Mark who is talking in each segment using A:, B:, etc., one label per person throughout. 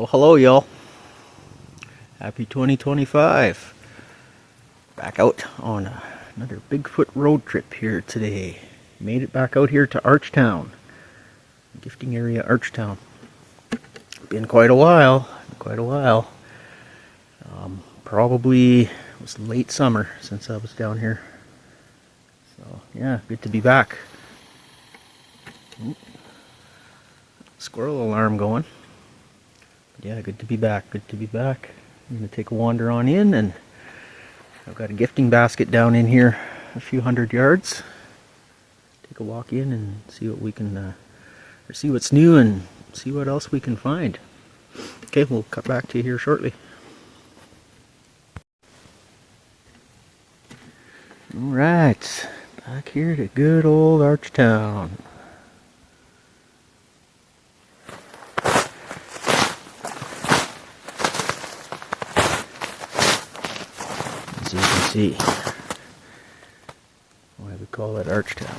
A: Well, hello y'all. Happy 2025. Back out on another Bigfoot road trip here today. Made it back out here to Archtown. Gifting area Archtown. Been quite a while. Probably it was late summer since I was down here. So yeah, good to be back. Squirrel alarm going. Yeah, good to be back. I'm going to take a wander on in, and I've got a gifting basket down in here a few hundred yards. Take a walk in and see what we can, or see what's new and see what else we can find. Okay, we'll cut back to you here shortly. Alright, back here to good old Archtown. As you can see, why we call it Archtown.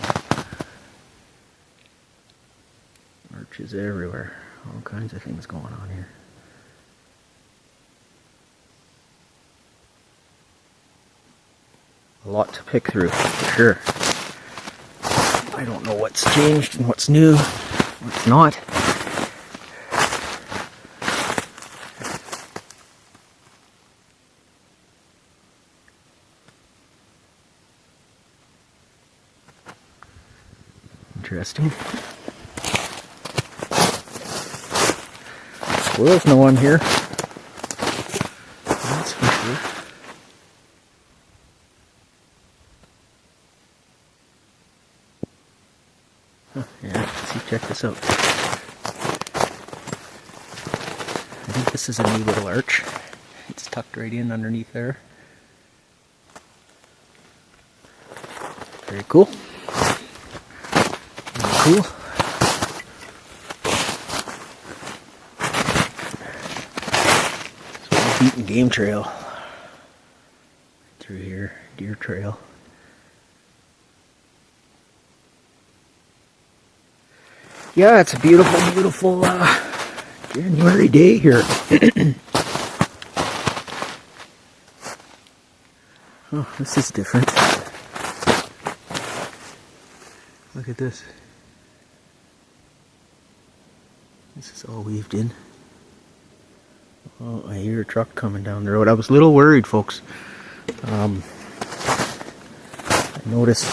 A: Arches everywhere, all kinds of things going on here. A lot to pick through, for sure. I don't know what's changed and what's new, what's not. Interesting. Squirrels no one here. That's for sure. Yeah, let's see, check this out. I think this is a new little arch. It's tucked right in underneath there. Very cool. Cool. So we're beating game trail through here, deer trail. Yeah, it's a beautiful January day here. Oh, this is different. Look at this. This is all weaved in. Oh, I hear a truck coming down the road. I was a little worried, folks. I noticed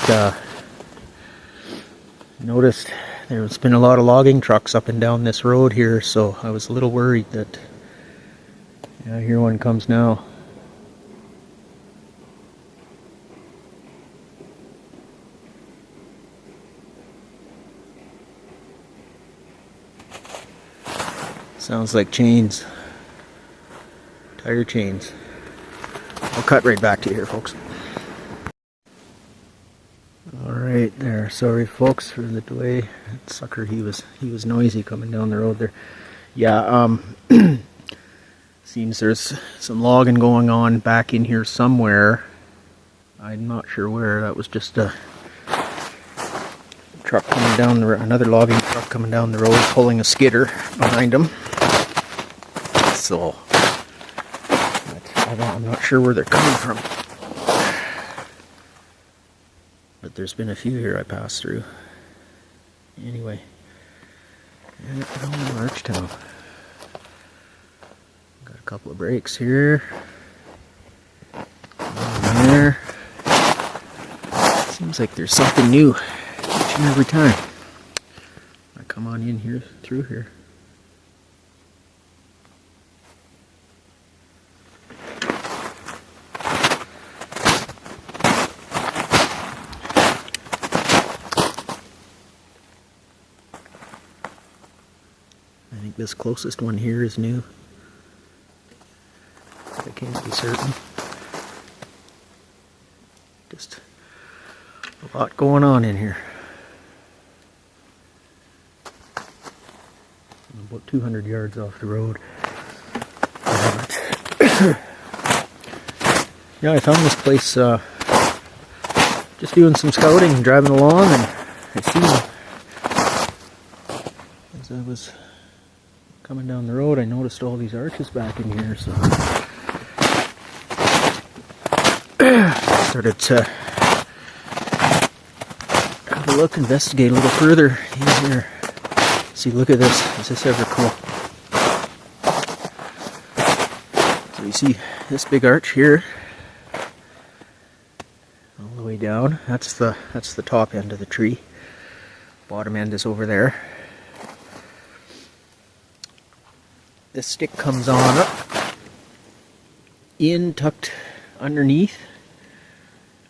A: there's been a lot of logging trucks up and down this road here, so I was a little worried that, yeah, here one comes now. Sounds like chains. Tire chains. I'll cut right back to you here, folks. Alright there. Sorry folks for the delay. That sucker, he was noisy coming down the road there. Yeah, seems there's some logging going on back in here somewhere. I'm not sure where. That was just a truck coming down the road, another logging truck coming down the road, pulling a skidder behind him. So, I'm not sure where they're coming from. But there's been a few here I passed through. Anyway, yeah, Archtown. Got a couple of breaks here. One there. Seems like there's something new each and every time I come on in here, through here. I think this closest one here is new. I can't be certain. Just a lot going on in here. I'm about 200 yards off the road. Yeah, I found this place just doing some scouting and driving along, and I seen, as I was coming down the road, I noticed all these arches back in here, so started to have a look, investigate a little further in here. See, look at this. Is this ever cool? So you see this big arch here, all the way down. That's the top end of the tree. Bottom end is over there. This stick comes on up, in, tucked underneath,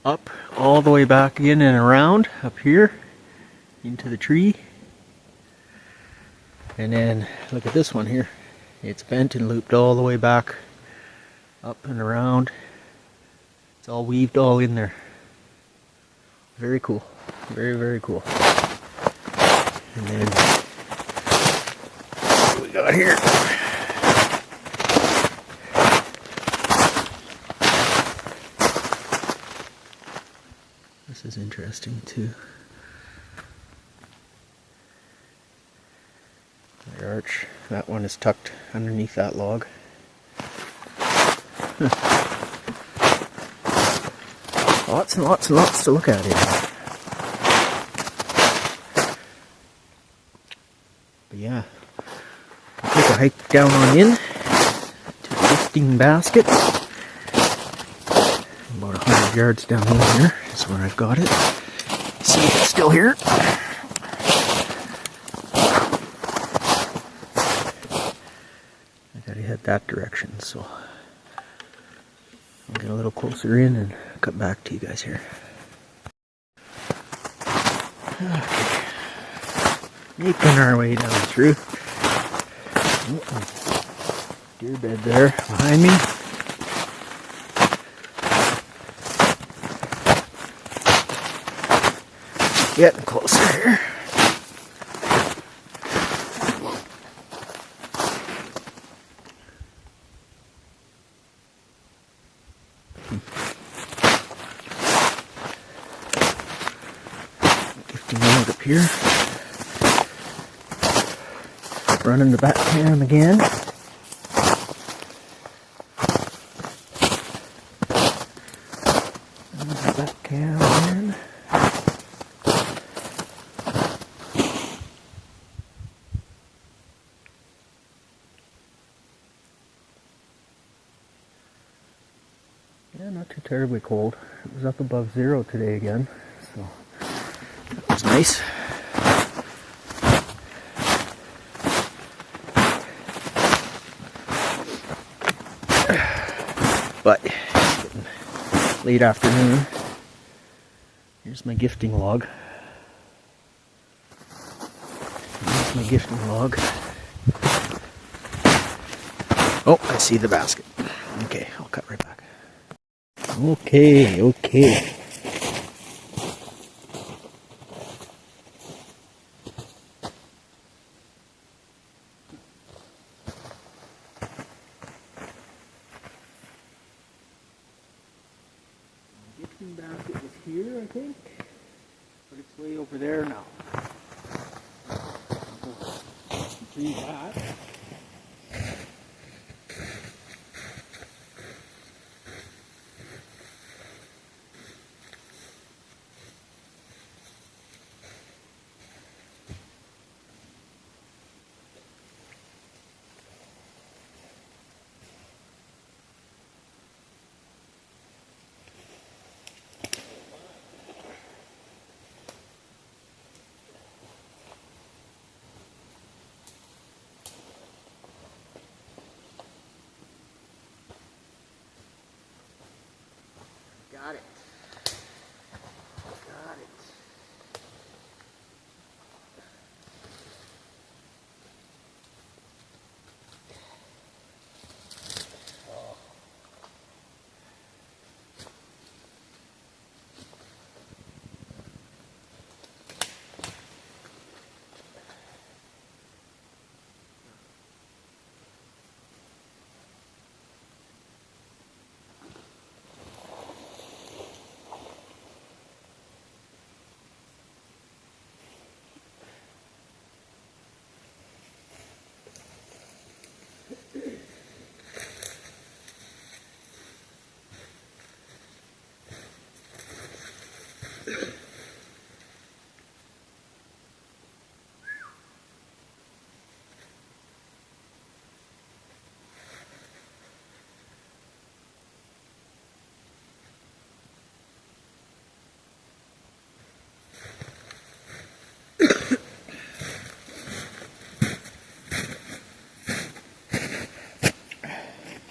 A: up, all the way back in and around, up here, into the tree. And then, look at this one here. It's bent and looped all the way back, up and around. It's all weaved all in there. Very cool. Very, very cool. And then, what we got here? This is interesting too. The arch, that one is tucked underneath that log. Lots and lots and lots to look at here. But yeah, I'll take a hike down on in to the gifting basket. About 100 yards down in here is where I've got it. See if it's still here. I gotta head that direction, so I'll get a little closer in and cut back to you guys here. Okay. Making our way down through. Deer bed there behind me. Getting closer here. Gifting log up here. Running the back cam again. Running the back cam again. Yeah, not too terribly cold. It was up above 0 today again, so that was nice. But it's getting late afternoon. Here's my gifting log. Here's my gifting log. Oh, I see the basket. Okay, I'll cut right back. Okay. Gifting basket was here, I think, but it's way over there now. Retrieve that.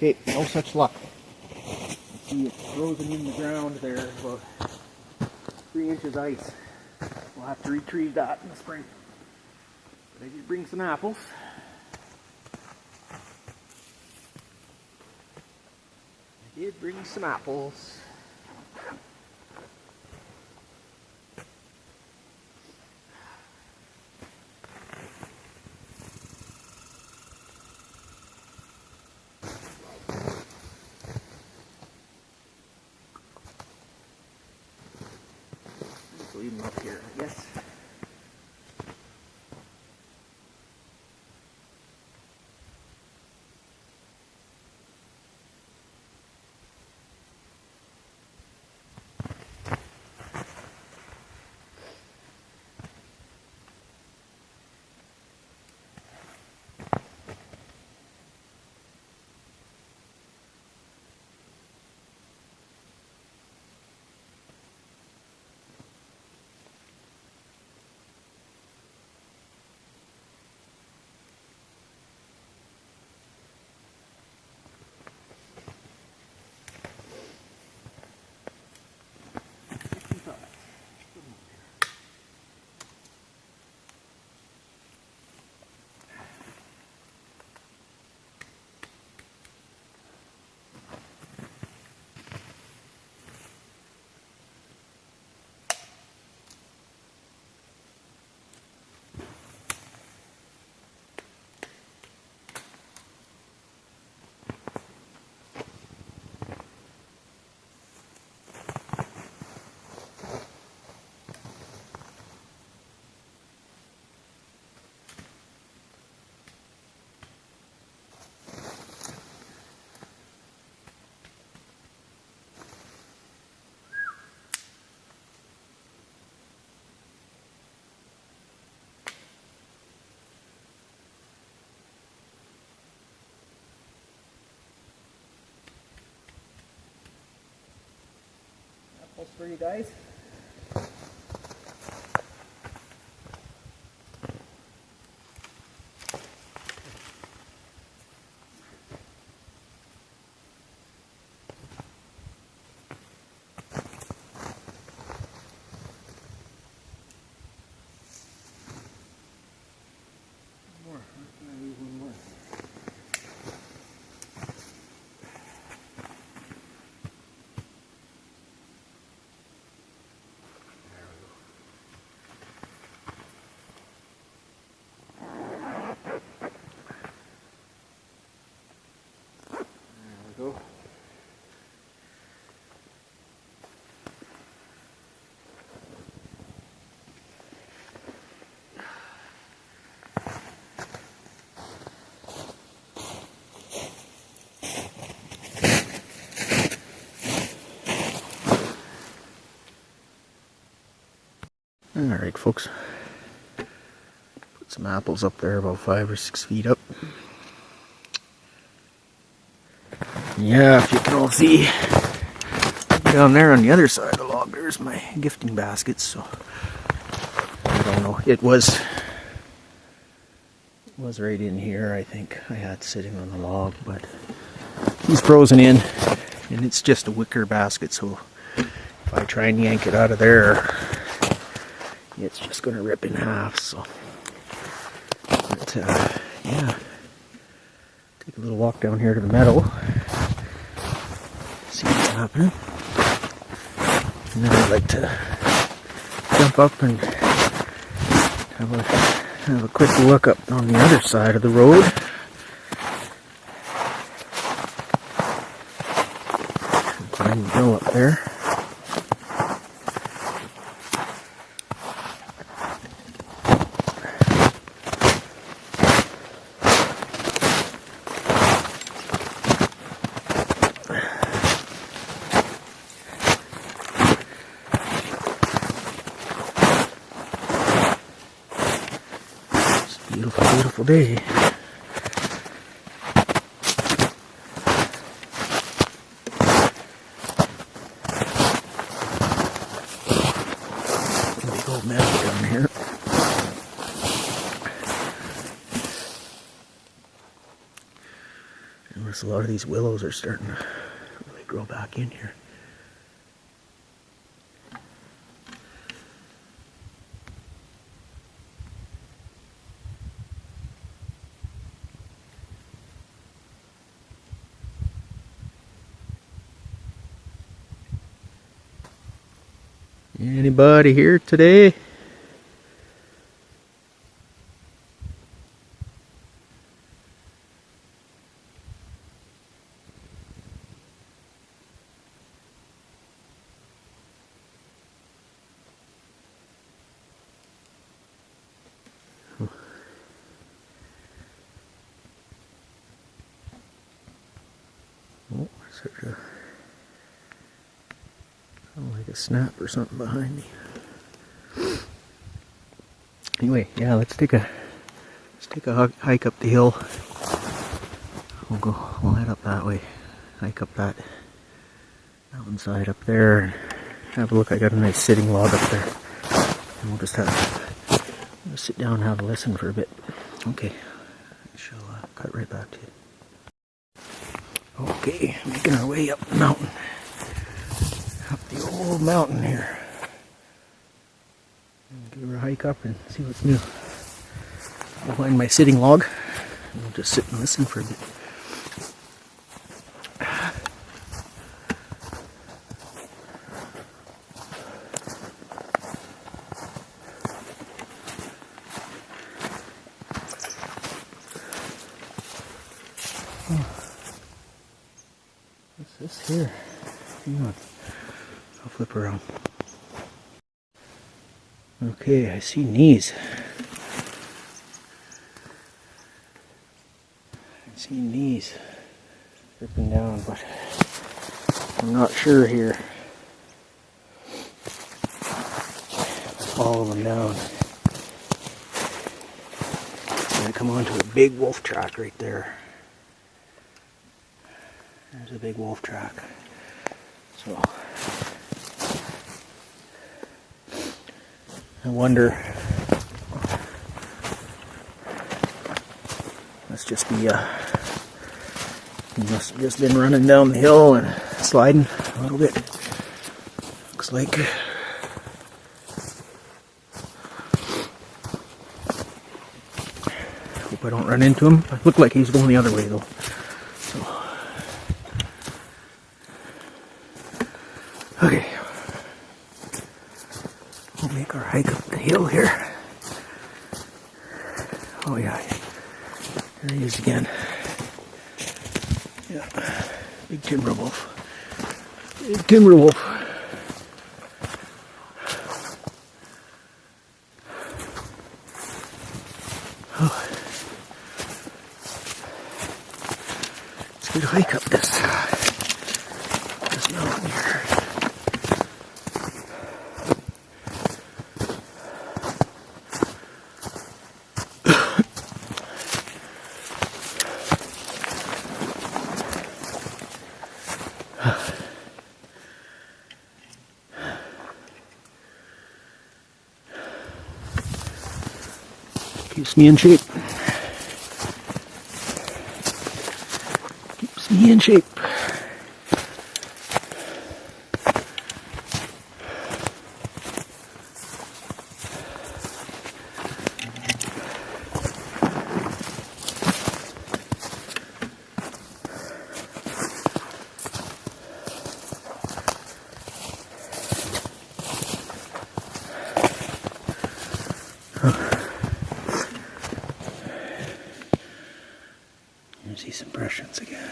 A: Okay, no such luck. See, it's frozen in the ground there, about 3 inches ice. We'll have to retrieve that in the spring. But I did bring some apples. Let's leave them up here, I guess. Apples for you guys. More. I need one more. Go. All right, folks. Put some apples up there, about 5 or 6 feet up. Yeah, if you can all see down there on the other side of the log, there's my gifting baskets. So I don't know. It was right in here. I think I had sitting on the log, but he's frozen in, and it's just a wicker basket. So if I try and yank it out of there, it's just going to rip in half. So, but yeah, take a little walk down here to the meadow. See what's happening. And then I'd like to jump up and have a quick look up on the other side of the road. Find the hill up there. Beautiful, beautiful day. Big old meadow down here. And we're Notice a lot of these willows are starting to really grow back in here. Anybody here today? Oh, there's sounds like a snap or something behind me. Anyway, yeah, let's take a hike up the hill. We'll head up that way, hike up that mountainside up there, and have a look. I got a nice sitting log up there, and we'll just sit down and have a listen for a bit. Okay, I shall cut right back to you. Okay, making our way up the mountain, up the old mountain here. Give her a hike up and see what's new. I'll find my sitting log, and we'll just sit and listen for a bit. What's this here? Hang on. I'll flip around. Okay, I see knees. I see knees dripping down, but I'm not sure here. Follow them down. I come onto a big wolf track right there. There's a big wolf track. So I wonder, must just be, he must have just been running down the hill and sliding a little bit. Looks like. Hope I don't run into him. It looked like he's going the other way though. So, okay. We'll make our hike up the hill here. Oh yeah, there he is again. Yeah, big timber wolf. Big timber wolf. Oh. It's a good hike up this mountain here. Keeps me in shape. Keeps me in shape. There's these impressions again.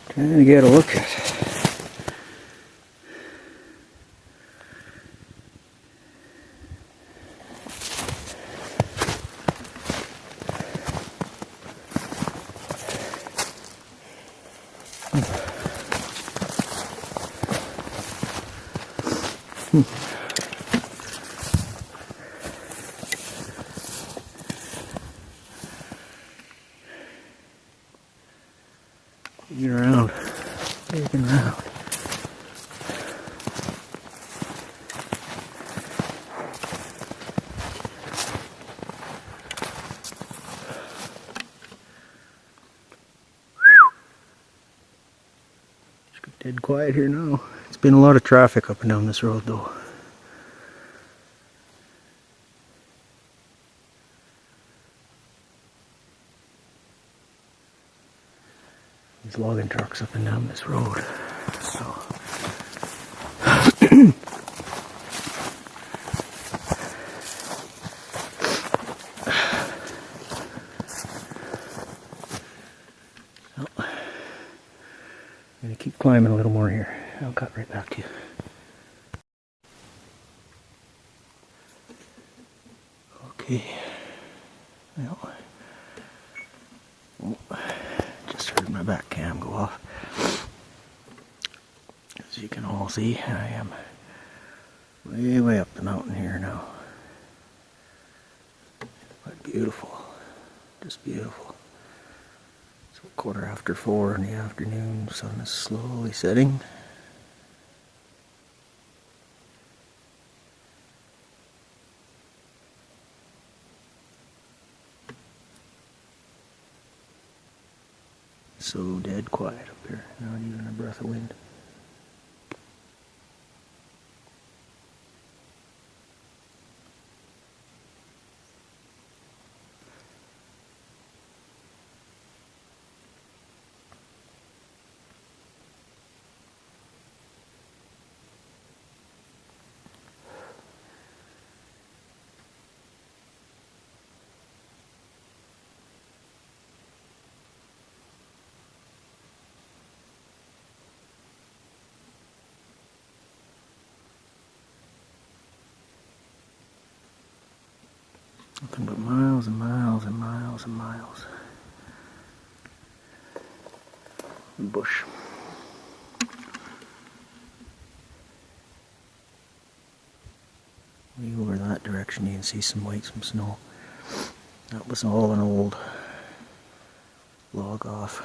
A: Trying to get a look at it. Get around, taking around. Dead quiet here now. It's been a lot of traffic up and down this road though. These logging trucks up and down this road. So I'm gonna keep climbing a little more here. I'll cut right back to you. Okay. Well, just heard my back cam go off. As you can all see, I am way up the mountain here now. But beautiful. Just beautiful. It's 4:15 in the afternoon. The sun is slowly setting. So dead quiet up here. Not even a breath of wind. Nothing but miles and miles and miles and miles. Bush. Way over that direction you can see some snow. That was all an old log off.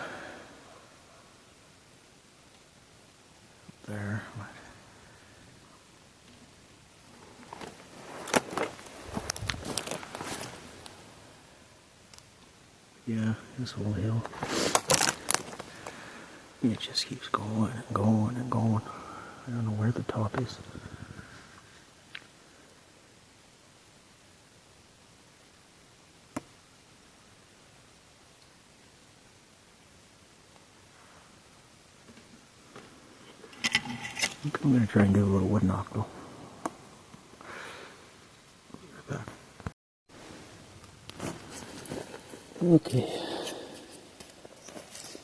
A: Up there. Yeah, this whole hill. It just keeps going and going and going. I don't know where the top is. I think I'm going to try and do a little wood knock though. Right back. Okay.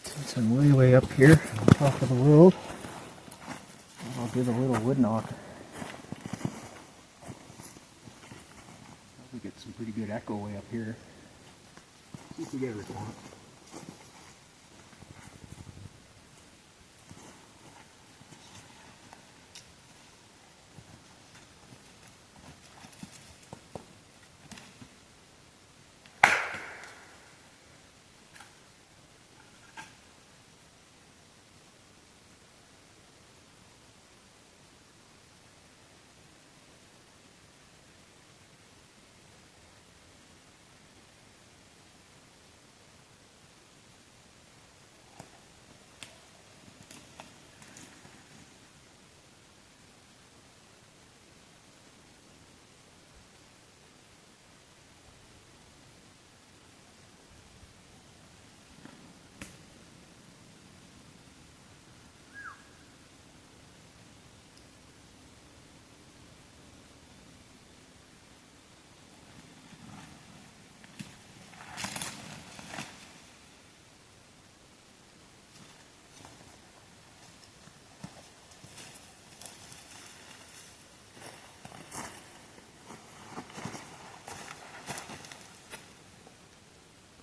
A: Since I'm way up here on top of the world, I'll give a little wood knock. We get some pretty good echo way up here. See if we get a response.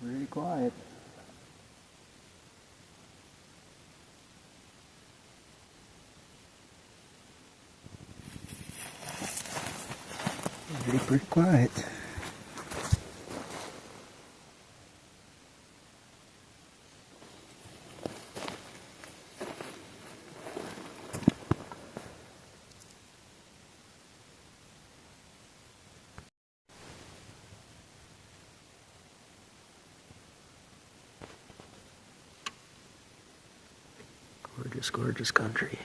A: Pretty quiet. Pretty quiet. Gorgeous, gorgeous country.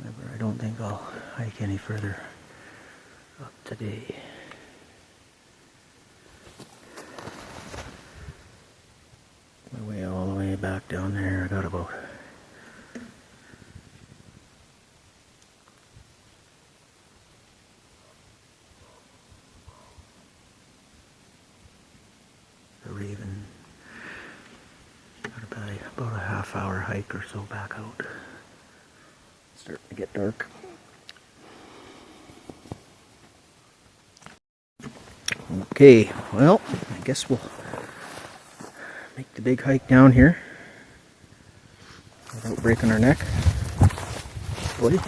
A: However, I don't think I'll hike any further up today. My way all the way back down there, I got about the Raven. Got about a half-hour hike or so back out. It's starting to get dark. Okay, well, I guess we'll make the big hike down here without breaking our neck. Hopefully.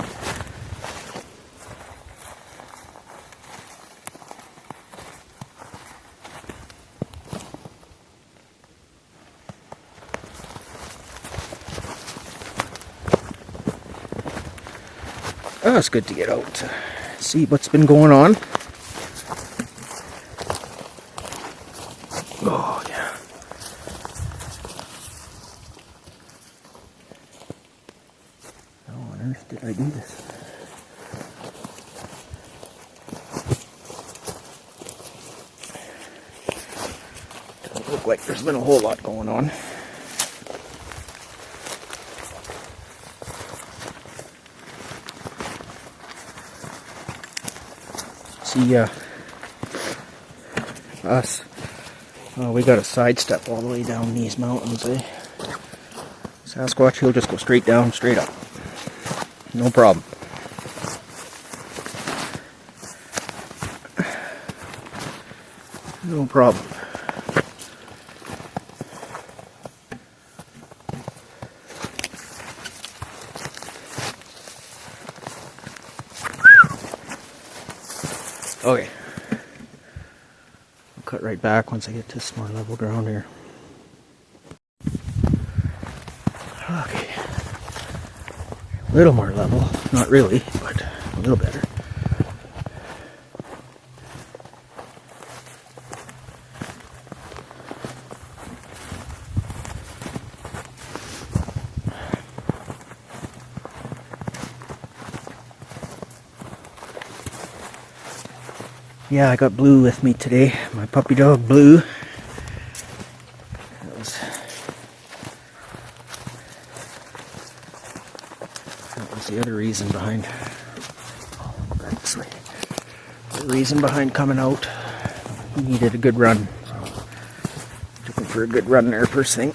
A: Oh, it's good to get out to see what's been going on. Oh, yeah. How on earth did I do this? Doesn't look like there's been a whole lot going on. See, us. Oh, we got to sidestep all the way down these mountains, eh? Sasquatch, he'll just go straight down, straight up. No problem. No problem. Okay. I'll cut right back once I get to some more level ground here. Okay. A little more level. Not really, but a little better. Yeah, I got Blue with me today. My puppy dog, Blue. That was the other reason behind... Oh, back this way. The reason behind coming out. He needed a good run. So took him for a good run there first thing.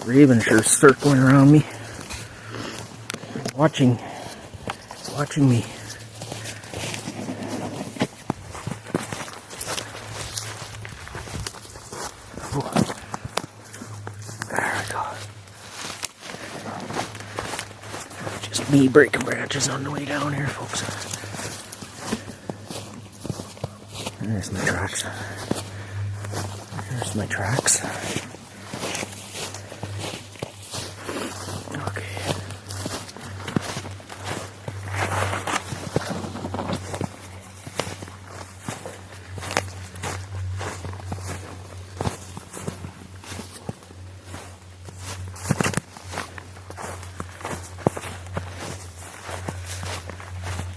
A: Raven sure circling around me, watching me. Oh. There we go. Just me breaking branches on the way down here, folks. There's my tracks. There's my tracks.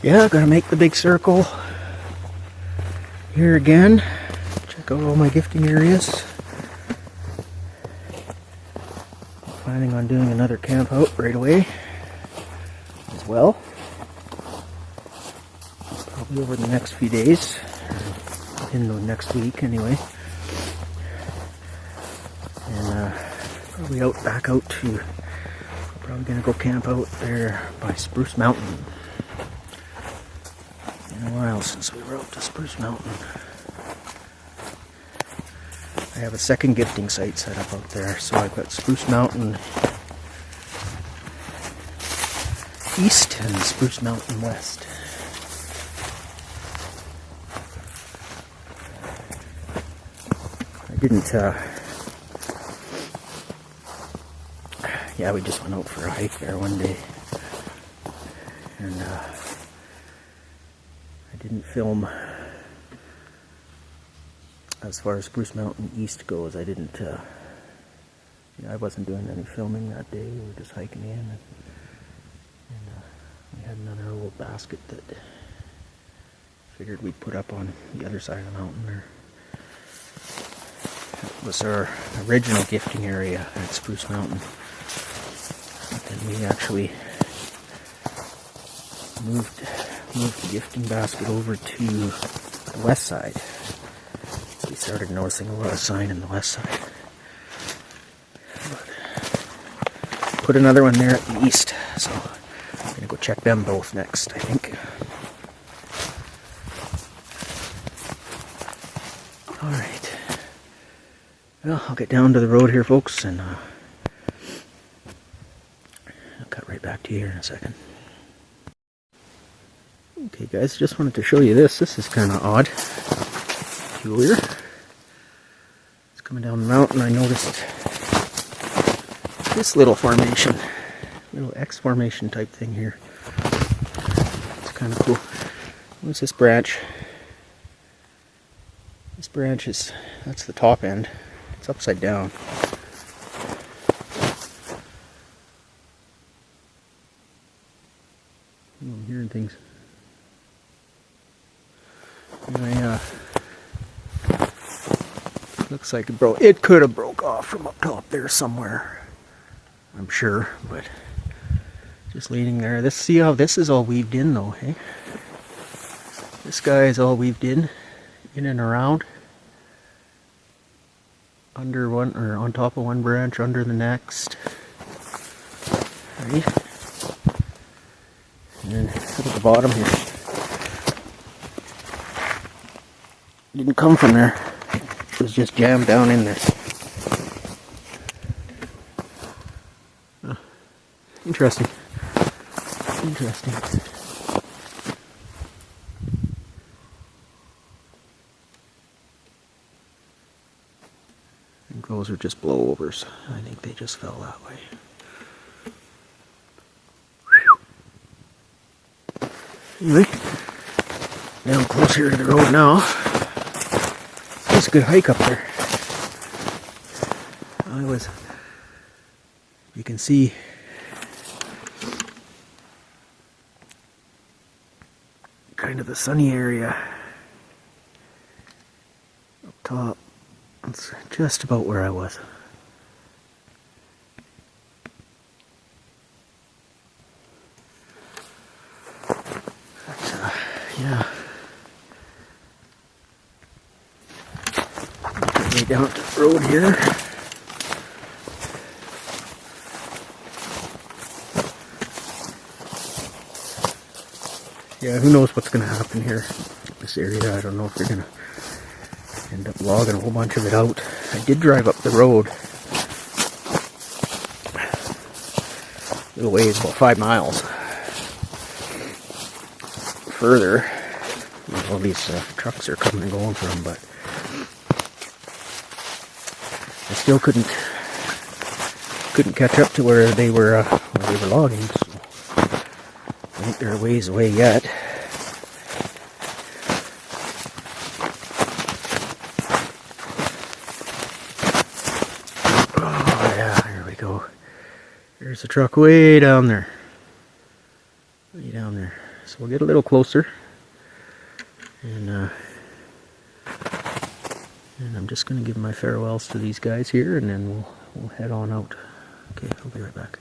A: Yeah, gonna make the big circle here again. Check out all my gifting areas. Planning on doing another camp out right away as well. Probably over the next few days. In the next week anyway. And probably back out to, probably gonna go camp out there by Spruce Mountain. Been a while since we were up to Spruce Mountain. I have a second gifting site set up out there. So I've got Spruce Mountain East and Spruce Mountain West. I didn't, yeah, we just went out for a hike there one day. And I didn't film, as far as Spruce Mountain East goes, I didn't, yeah, I wasn't doing any filming that day. We were just hiking in, and we had another old basket that figured we'd put up on the other side of the mountain there. It was our original gifting area at Spruce Mountain. But then we actually moved the gifting basket over to the west side. We started noticing a lot of sign in the west side. But put another one there at the east, so I'm gonna go check them both next, I think. Alright. Well, I'll get down to the road here, folks, and I'll cut right back to you here in a second. Okay guys, just wanted to show you this. This is kind of odd. Peculiar. It's coming down the mountain. I noticed this little formation. Little X formation type thing here. It's kind of cool. What's this branch? This branch is, that's the top end. It's upside down. I'm hearing things. And looks like it could have broke off from up top there somewhere, I'm sure, but just leaning there. See how this is all weaved in though, hey? This guy is all weaved in and around. Under one, or on top of one branch, under the next. Right? And then look at the bottom here. Didn't come from there. It was just jammed down in there. Interesting. Interesting. I think those are just blowovers. I think they just fell that way. Anyway, down close here to the road now. It's a good hike up there. You can see kind of the sunny area up top. It's just about where I was. But, yeah. Way down to the road here. Yeah, who knows what's going to happen here. This area, I don't know if they're going to end up logging a whole bunch of it out. I did drive up the road a little ways, about 5 miles further. Where all these trucks are coming and going from, but I still couldn't catch up to where they were logging. So I think they're a ways away yet. Oh yeah, here we go. There's a truck way down there. Way down there. So we'll get a little closer. And I'm just going to give my farewells to these guys here, and then we'll head on out. Okay, I'll be right back.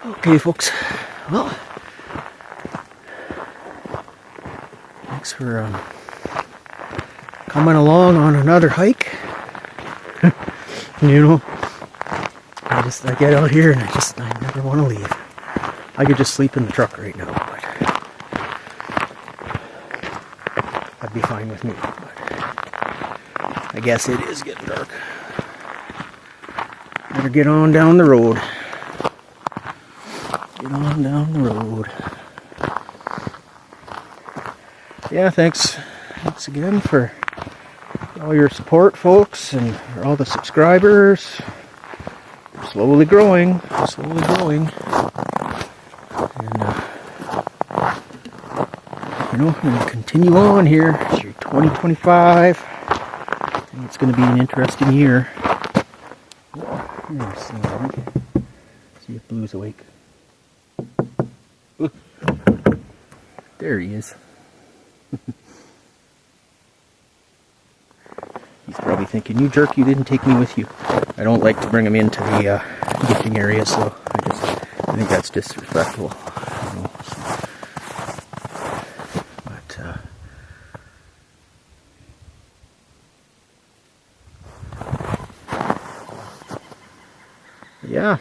A: Okay, folks. Well, thanks for coming along on another hike. You know, I get out here and I never want to leave. I could just sleep in the truck right now, but that'd be fine with me. But I guess it is getting dark. Better get on down the road. Get on down the road. Yeah, thanks again for all your support, folks, and for all the subscribers. We're slowly growing, and you know, I'm gonna continue on here through 2025. I think it's gonna be an interesting year. See if Blue's awake. Ooh. There he is. He's probably thinking, you jerk, you didn't take me with you. I don't like to bring him into the gifting area, so I think that's disrespectful. You know, so. But, yeah.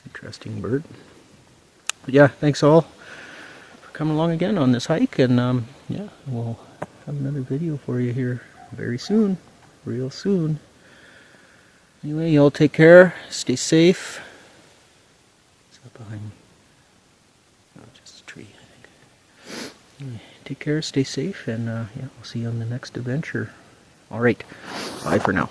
A: Interesting bird. But yeah, thanks all for coming along again on this hike, and yeah, we'll have another video for you here very soon, real soon. Anyway, y'all take care, stay safe. What's that behind me? Oh, just a tree, I think. Anyway, take care, stay safe, and yeah, we'll see you on the next adventure. Alright, bye for now.